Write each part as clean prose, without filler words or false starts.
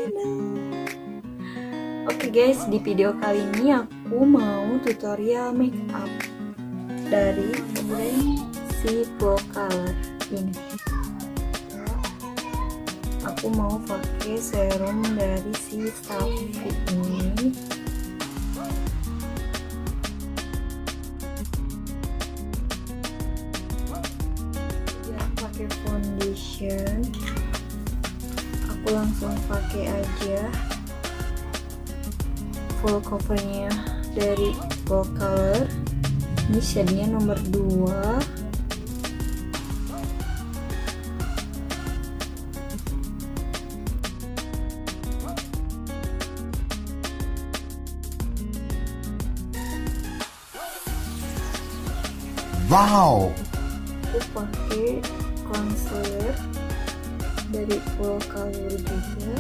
channel. Oke guys, di video kali ini aku mau tutorial makeup dari brand si Focallure ini. Aku mau pakai serum dari si Safi ini. Pakai foundation, aku langsung pakai aja full covernya dari Focallure. Ini shade-nya nomor 2. Wow. Aku pakai concealer dari Focallure juga.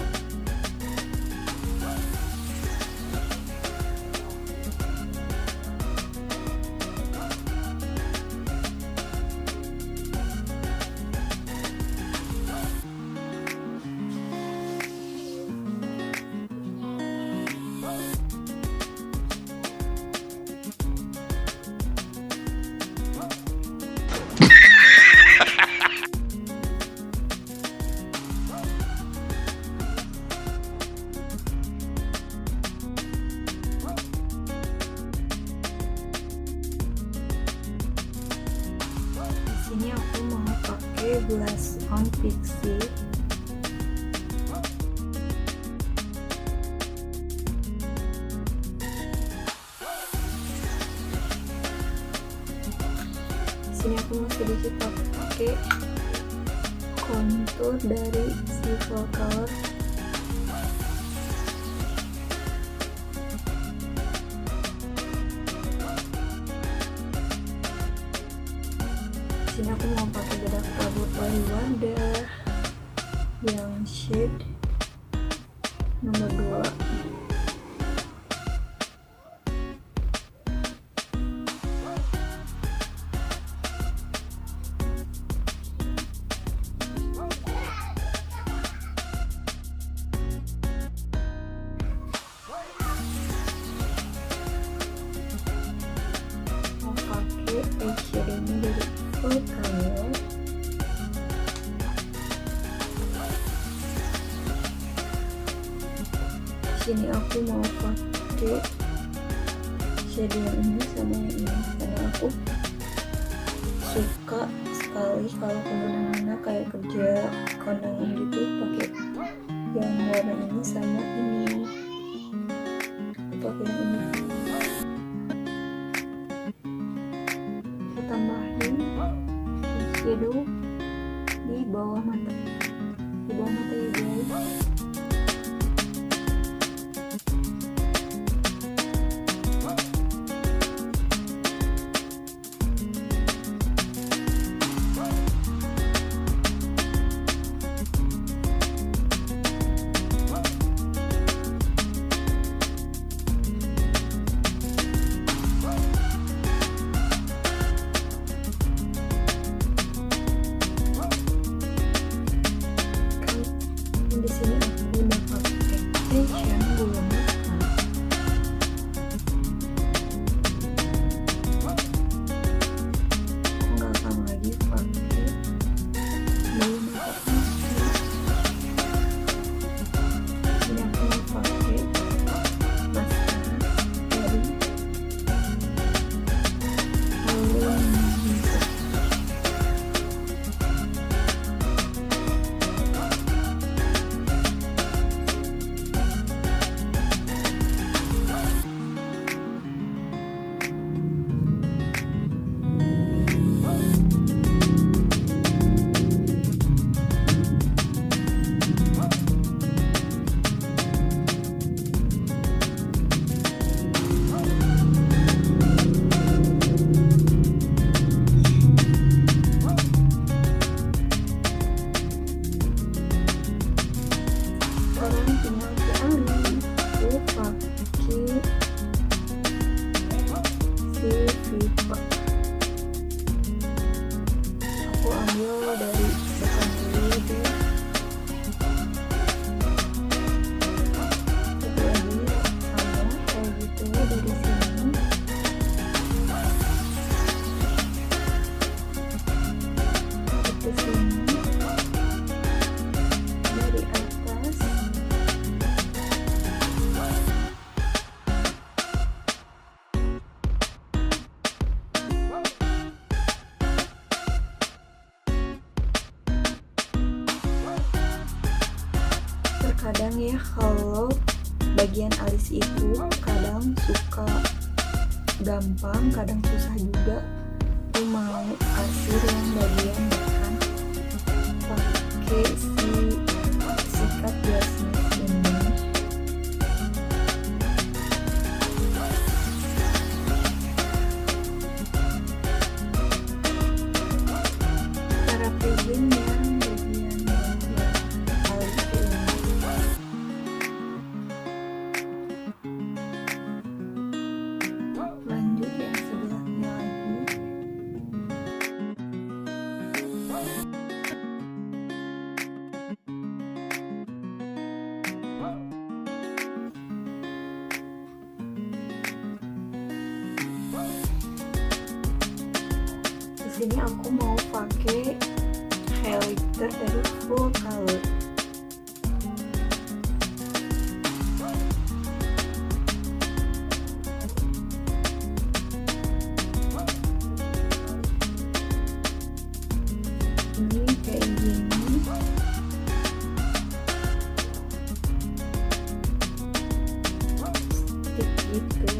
Ini aku mau pakai blush on pixy. Sini aku mau sedikit pakai contour dari si Focallure. Sini aku mau pakai bedak tabur dari wardah yang shade nomor 2. Mau pakai eyeshadow-nya dari Focallure. Sini aku mau pakai shadow yang ini sama yang ini karena aku suka sekali kalau kemana-mana kayak kerja kondangan gitu pakai yang warna ini sama ini. Aku pakai yang ini. Aku tambahin shadow di bawah mata ya guys. terkadang ya kalau bagian alis itu kadang suka gampang, kadang susah juga. Aku mau kasih yang bagian depan pakai sikat biasanya ini. Cara pijin yang bagian bawah alis ini. Lanjut yang sebelahnya lagi. Di sini aku mau pakai highlighter dari Focallure. Ini kayak gini. Stick gitu.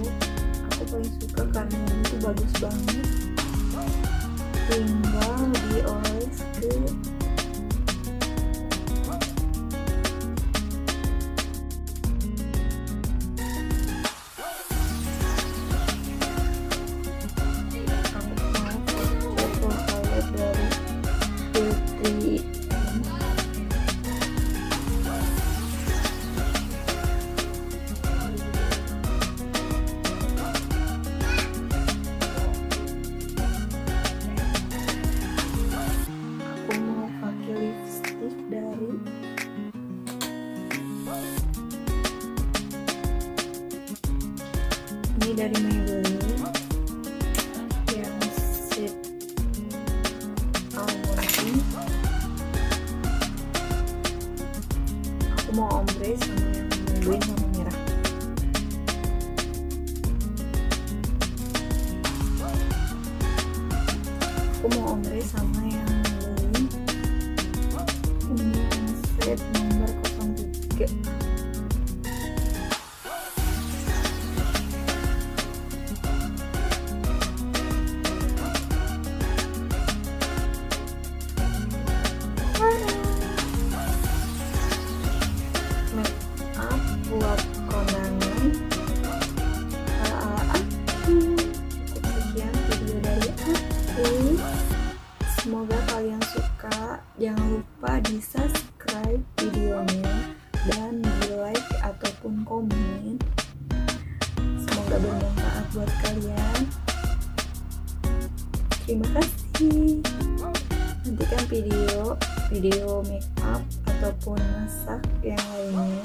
Aku paling suka karena ini tuh bagus banget. Tinggal dioles ke dari ini dari mybelline yang shade almond ini. Aku mau ombre sama yang mybelline warna merah. Aku mau ombre sama yang mybelline ini yang shade nomor 03. Buat kondangan ala-ala aku. Cukup sekian video dari aku. Semoga kalian suka. Jangan lupa di subscribe videonya dan di like ataupun komen. Semoga bermanfaat buat kalian. Terima kasih. Nantikan video make up ataupun masak yang lainnya